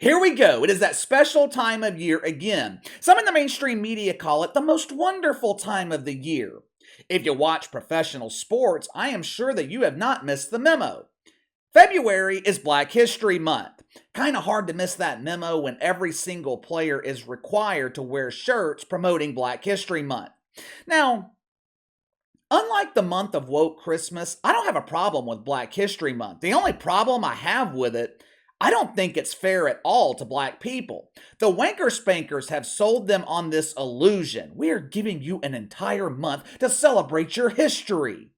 Here we go. It is that special time of year again. Some in the mainstream media call it the most wonderful time of the year. If you watch professional sports, I am sure that you have not missed the memo. February is Black History Month. Kind of hard to miss that memo when every single player is required to wear shirts promoting Black History Month. Now, unlike the month of woke Christmas, I don't have a problem with Black History Month. The only problem I have with it, I don't think it's fair at all to black people. The wanker spankers have sold them on this illusion. We are giving you an entire month to celebrate your history.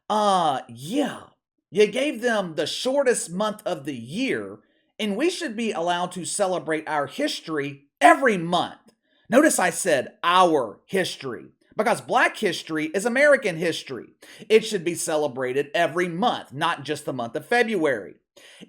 Yeah. You gave them the shortest month of the year, and we should be allowed to celebrate our history every month. Notice I said our history, because Black history is American history. It should be celebrated every month, not just the month of February.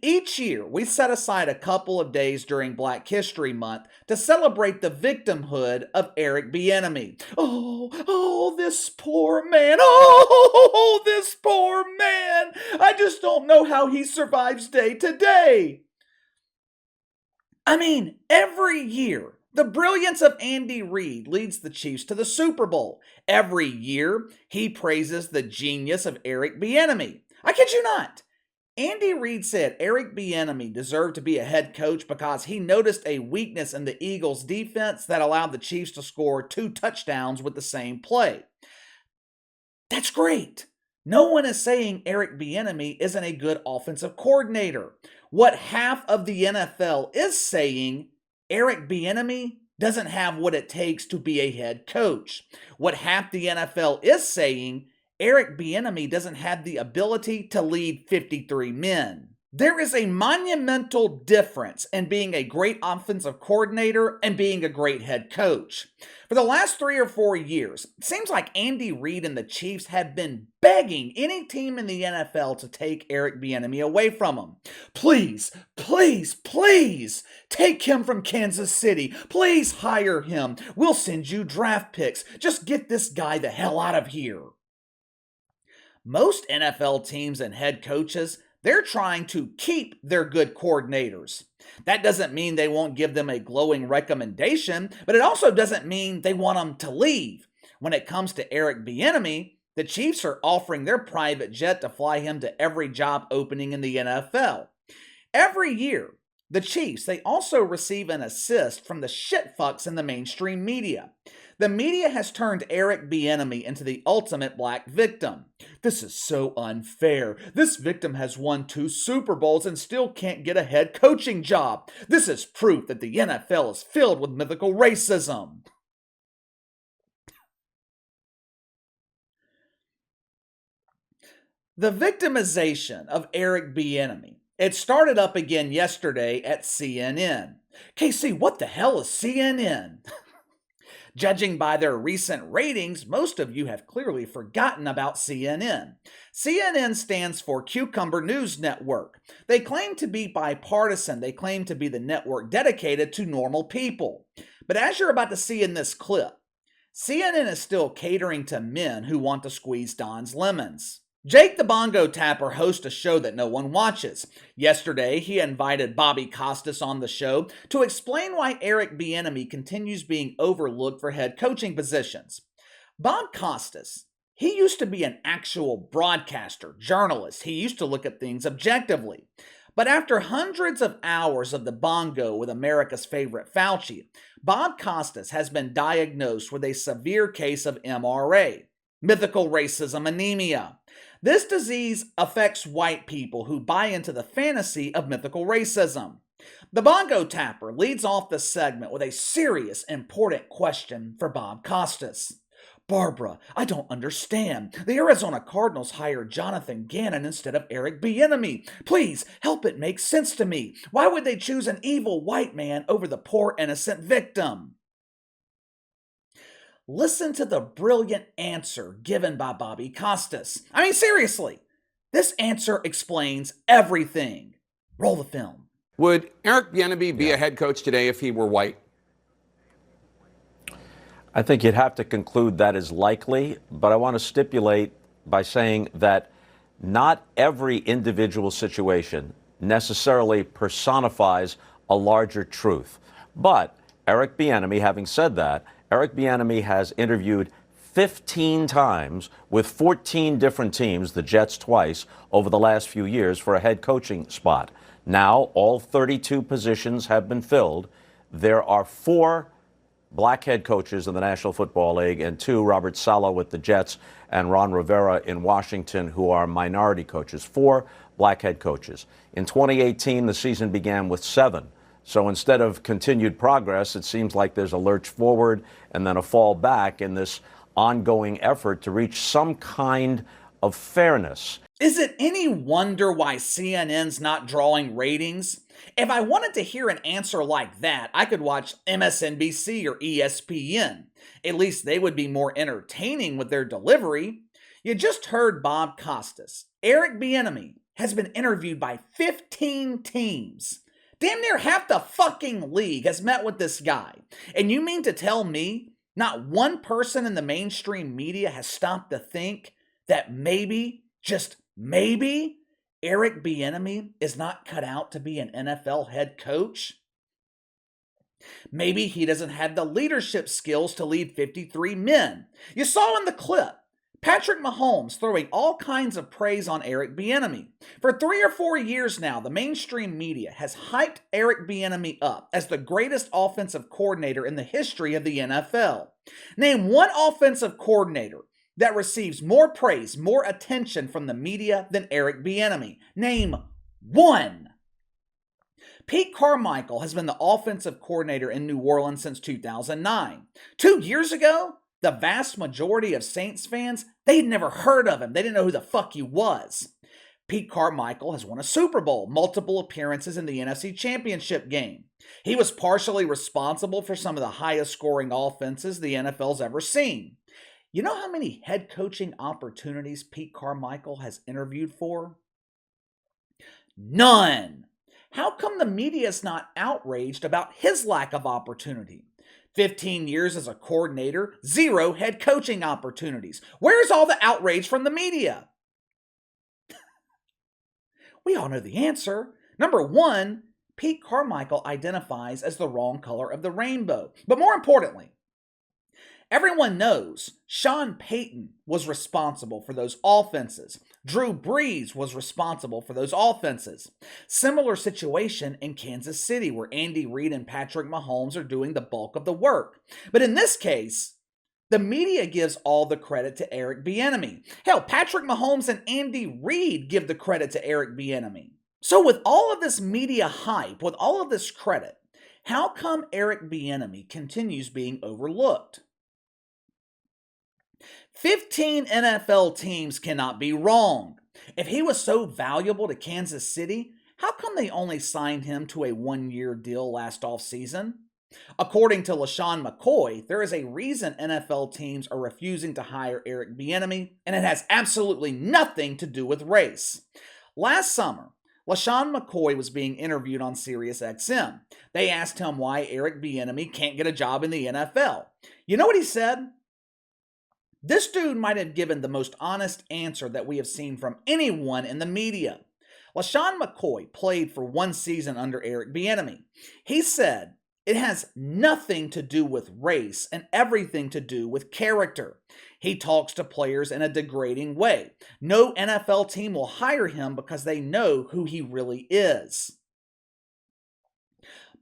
Each year, we set aside a couple of days during Black History Month to celebrate the victimhood of Eric Bieniemy. Oh, this poor man. Oh, this poor man. I just don't know how he survives day to day. I mean, every year, the brilliance of Andy Reid leads the Chiefs to the Super Bowl. Every year, he praises the genius of Eric Bieniemy. I kid you not. Andy Reid said Eric Bieniemy deserved to be a head coach because he noticed a weakness in the Eagles' defense that allowed the Chiefs to score 2 touchdowns with the same play. That's great. No one is saying Eric Bieniemy isn't a good offensive coordinator. What half of the NFL is saying, Eric Bieniemy doesn't have what it takes to be a head coach. What half the NFL is saying, Eric Bieniemy doesn't have the ability to lead 53 men. There is a monumental difference in being a great offensive coordinator and being a great head coach. For the last 3 or 4 years, it seems like Andy Reid and the Chiefs have been begging any team in the NFL to take Eric Bieniemy away from him. Please, please, please, take him from Kansas City. Please hire him. We'll send you draft picks. Just get this guy the hell out of here. Most NFL teams and head coaches, they're trying to keep their good coordinators. That doesn't mean they won't give them a glowing recommendation, but it also doesn't mean they want them to leave. When it comes to Eric Bieniemy, the Chiefs are offering their private jet to fly him to every job opening in the NFL. Every year, the Chiefs, they also receive an assist from the shitfucks in the mainstream media. The media has turned Eric Bieniemy into the ultimate black victim. This is so unfair. This victim has won 2 Super Bowls and still can't get a head coaching job. This is proof that the NFL is filled with mythical racism. The victimization of Eric Bieniemy, it started up again yesterday at CNN. KC, what the hell is CNN? Judging by their recent ratings, most of you have clearly forgotten about CNN. CNN stands for Cucumber News Network. They claim to be bipartisan. They claim to be the network dedicated to normal people. But as you're about to see in this clip, CNN is still catering to men who want to squeeze Don's lemons. Jake the Bongo Tapper hosts a show that no one watches. Yesterday, he invited Bobby Costas on the show to explain why Eric Bieniemy continues being overlooked for head coaching positions. Bob Costas, he used to be an actual broadcaster, journalist. He used to look at things objectively. But after hundreds of hours of the bongo with America's favorite Fauci, Bob Costas has been diagnosed with a severe case of MRA, mythical racism anemia. This disease affects white people who buy into the fantasy of mythical racism. The Bongo Tapper leads off the segment with a serious, important question for Bob Costas. Barbara, I don't understand. The Arizona Cardinals hired Jonathan Gannon instead of Eric Bieniemy. Please, help it make sense to me. Why would they choose an evil white man over the poor innocent victim? Listen to the brilliant answer given by Bobby Costas. I mean, seriously, this answer explains everything. Roll the film. Would Eric Bieniemy be a head coach today if he were white? I think you'd have to conclude that is likely, but I want to stipulate by saying that not every individual situation necessarily personifies a larger truth. But Eric Bieniemy, having said that, Eric Bieniemy has interviewed 15 times with 14 different teams, the Jets twice, over the last few years for a head coaching spot. Now, all 32 positions have been filled. There are 4 black head coaches in the National Football League and 2, Robert Saleh with the Jets and Ron Rivera in Washington, who are minority coaches. 4 black head coaches. In 2018, the season began with 7. So instead of continued progress, it seems like there's a lurch forward and then a fall back in this ongoing effort to reach some kind of fairness. Is it any wonder why CNN's not drawing ratings? If I wanted to hear an answer like that, I could watch MSNBC or ESPN. At least they would be more entertaining with their delivery. You just heard Bob Costas. Eric Bieniemy has been interviewed by 15 teams. Damn near half the fucking league has met with this guy. And you mean to tell me not one person in the mainstream media has stopped to think that maybe, just maybe, Eric Bieniemy is not cut out to be an NFL head coach? Maybe he doesn't have the leadership skills to lead 53 men. You saw in the clip, Patrick Mahomes throwing all kinds of praise on Eric Bieniemy. For 3 or 4 years now, the mainstream media has hyped Eric Bieniemy up as the greatest offensive coordinator in the history of the NFL. Name one offensive coordinator that receives more praise, more attention from the media than Eric Bieniemy. Name one. Pete Carmichael has been the offensive coordinator in New Orleans since 2009. 2 years ago, the vast majority of Saints fans, they'd never heard of him. They didn't know who the fuck he was. Pete Carmichael has won a Super Bowl, multiple appearances in the NFC Championship game. He was partially responsible for some of the highest scoring offenses the NFL's ever seen. You know how many head coaching opportunities Pete Carmichael has interviewed for? None. How come the media is not outraged about his lack of opportunity? 15 years as a coordinator, 0 head coaching opportunities. Where's all the outrage from the media? We all know the answer. Number 1, Pete Carmichael identifies as the wrong color of the rainbow. But more importantly, everyone knows Sean Payton was responsible for those offenses. Drew Brees was responsible for those offenses. Similar situation in Kansas City where Andy Reid and Patrick Mahomes are doing the bulk of the work. But in this case, the media gives all the credit to Eric Bieniemy. Hell, Patrick Mahomes and Andy Reid give the credit to Eric Bieniemy. So with all of this media hype, with all of this credit, how come Eric Bieniemy continues being overlooked? 15 NFL teams cannot be wrong. If he was so valuable to Kansas City, how come they only signed him to a 1-year deal last offseason? According to LaShawn McCoy, there is a reason NFL teams are refusing to hire Eric Bieniemy, and it has absolutely nothing to do with race. Last summer, LaShawn McCoy was being interviewed on SiriusXM. They asked him why Eric Bieniemy can't get a job in the NFL. You know what he said? This dude might have given the most honest answer that we have seen from anyone in the media. LaShawn McCoy played for 1 season under Eric Bieniemy. He said, it has nothing to do with race and everything to do with character. He talks to players in a degrading way. No NFL team will hire him because they know who he really is.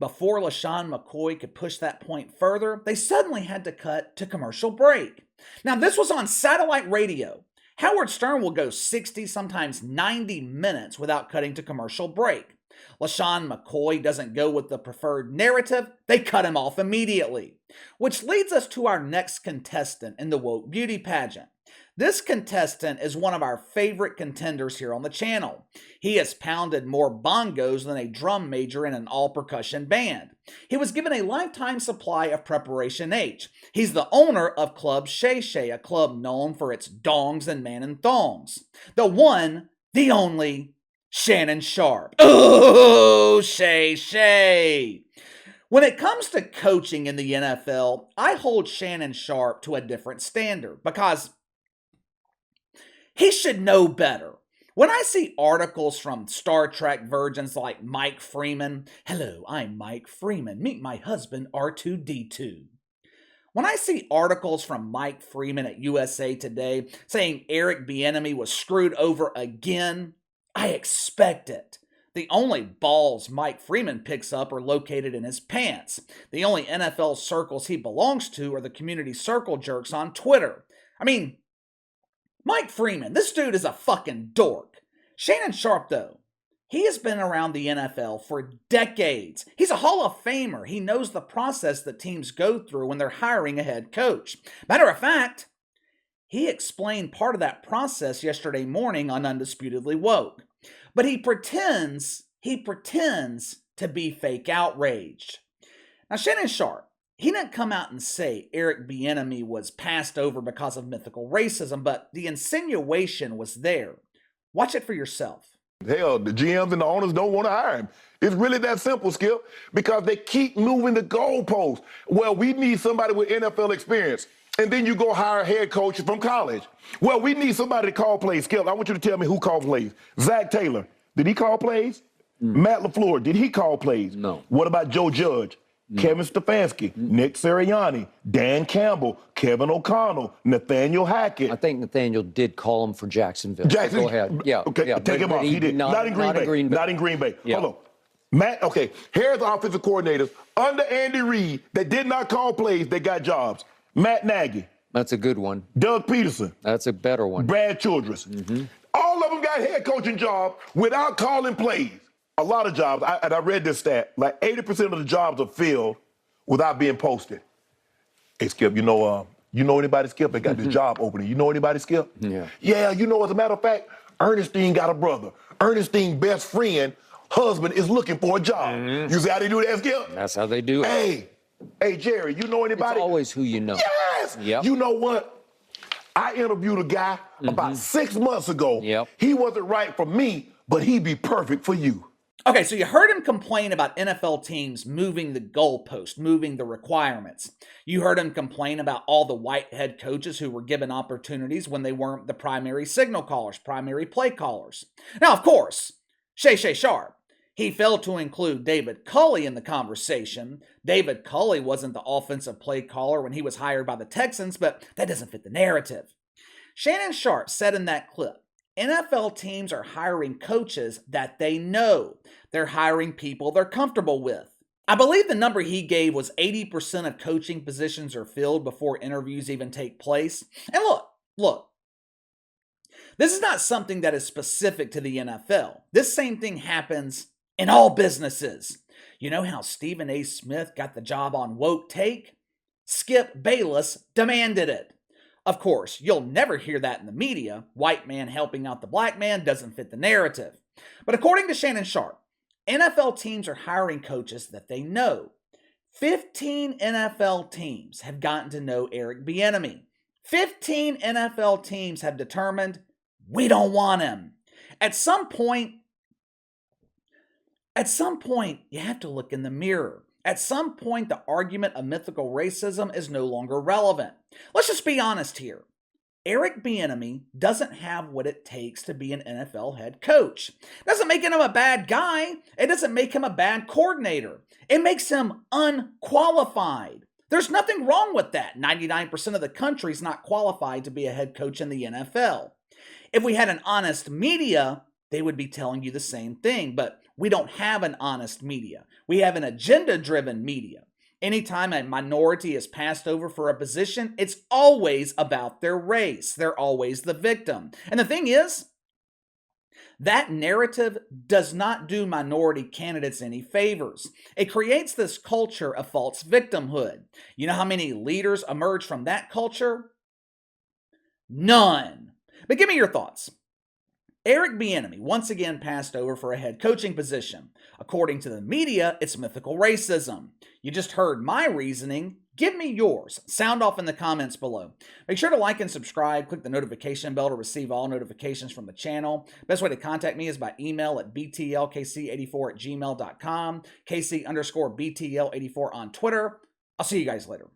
Before LaShawn McCoy could push that point further, they suddenly had to cut to commercial break. Now, this was on satellite radio. Howard Stern will go 60, sometimes 90 minutes without cutting to commercial break. LaShawn McCoy doesn't go with the preferred narrative. They cut him off immediately. Which leads us to our next contestant in the woke beauty pageant. This contestant is one of our favorite contenders here on the channel. He has pounded more bongos than a drum major in an all-percussion band. He was given a lifetime supply of Preparation H. He's the owner of Club Shay Shay, a club known for its dongs and man and thongs. The one, the only, Shannon Sharpe. Oh, Shay Shay. When it comes to coaching in the NFL, I hold Shannon Sharpe to a different standard because he should know better. When I see articles from Star Trek virgins like Mike Freeman, hello, I'm Mike Freeman, meet my husband R2-D2. When I see articles from Mike Freeman at USA Today saying Eric Bieniemy was screwed over again, I expect it. The only balls Mike Freeman picks up are located in his pants. The only NFL circles he belongs to are the community circle jerks on Twitter. I mean, Mike Freeman, this dude is a fucking dork. Shannon Sharpe, though, he has been around the NFL for decades. He's a Hall of Famer. He knows the process that teams go through when they're hiring a head coach. Matter of fact, he explained part of that process yesterday morning on Undisputedly Woke. But he pretends to be fake outraged. Now, Shannon Sharpe, he didn't come out and say Eric Bieniemy was passed over because of mythical racism, but the insinuation was there. Watch it for yourself. Hell, the GMs and the owners don't want to hire him. It's really that simple, Skip, because they keep moving the goalposts. Well, we need somebody with NFL experience. And then you go hire a head coach from college. Well, we need somebody to call plays. Skip, I want you to tell me who called plays. Zach Taylor, did he call plays? Matt LaFleur, did he call plays? No. What about Joe Judge? Kevin Stefanski, Nick Sirianni, Dan Campbell, Kevin O'Connell, Nathaniel Hackett. I think Nathaniel did call him for Jacksonville. Jackson. Go ahead. Yeah. Okay, yeah, take him off. He did. Not in Green Bay. Not in Green Bay. Yeah. Hold on. Matt, okay, here's the offensive coordinators under Andy Reid that did not call plays, they got jobs. Matt Nagy. That's a good one. Doug Peterson. That's a better one. Brad Childress. All of them got head coaching jobs without calling plays. A lot of jobs, and I read this stat, like 80% of the jobs are filled without being posted. Hey, Skip, you know anybody, Skip, that got this job opening? You know anybody, Skip? Yeah. Yeah, you know, as a matter of fact, Ernestine got a brother. Ernestine's best friend, husband, is looking for a job. You see how they do that, Skip? That's how they do it. Hey, Jerry, you know anybody? It's always who you know. Yes! Yep. You know what? I interviewed a guy about 6 months ago. Yep. He wasn't right for me, but he'd be perfect for you. Okay, so you heard him complain about NFL teams moving the goalpost, moving the requirements. You heard him complain about all the white head coaches who were given opportunities when they weren't the primary signal callers, primary play callers. Now, of course, Shay Sharpe, he failed to include David Culley in the conversation. David Culley wasn't the offensive play caller when he was hired by the Texans, but that doesn't fit the narrative. Shannon Sharpe said in that clip, NFL teams are hiring coaches that they know. They're hiring people they're comfortable with. I believe the number he gave was 80% of coaching positions are filled before interviews even take place. And look, this is not something that is specific to the NFL. This same thing happens in all businesses. You know how Stephen A. Smith got the job on Woke Take? Skip Bayless demanded it. Of course, you'll never hear that in the media. White man helping out the black man doesn't fit the narrative. But according to Shannon Sharpe, NFL teams are hiring coaches that they know. 15 NFL teams have gotten to know Eric Bieniemy. 15 NFL teams have determined, we don't want him. At some point, you have to look in the mirror. At some point, the argument of mythical racism is no longer relevant. Let's just be honest here. Eric Bieniemy doesn't have what it takes to be an NFL head coach. It doesn't make him a bad guy. It doesn't make him a bad coordinator. It makes him unqualified. There's nothing wrong with that. 99% of the country is not qualified to be a head coach in the NFL. If we had an honest media, they would be telling you the same thing, but we don't have an honest media. We have an agenda-driven media. Anytime a minority is passed over for a position, it's always about their race. They're always the victim. And the thing is, that narrative does not do minority candidates any favors. It creates this culture of false victimhood. You know how many leaders emerge from that culture? None. But give me your thoughts. Eric Bieniemy once again passed over for a head coaching position. According to the media, it's mythical racism. You just heard my reasoning. Give me yours. Sound off in the comments below. Make sure to like and subscribe. Click the notification bell to receive all notifications from the channel. Best way to contact me is by email at btlkc84@gmail.com, KC_BTL84 on Twitter. I'll see you guys later.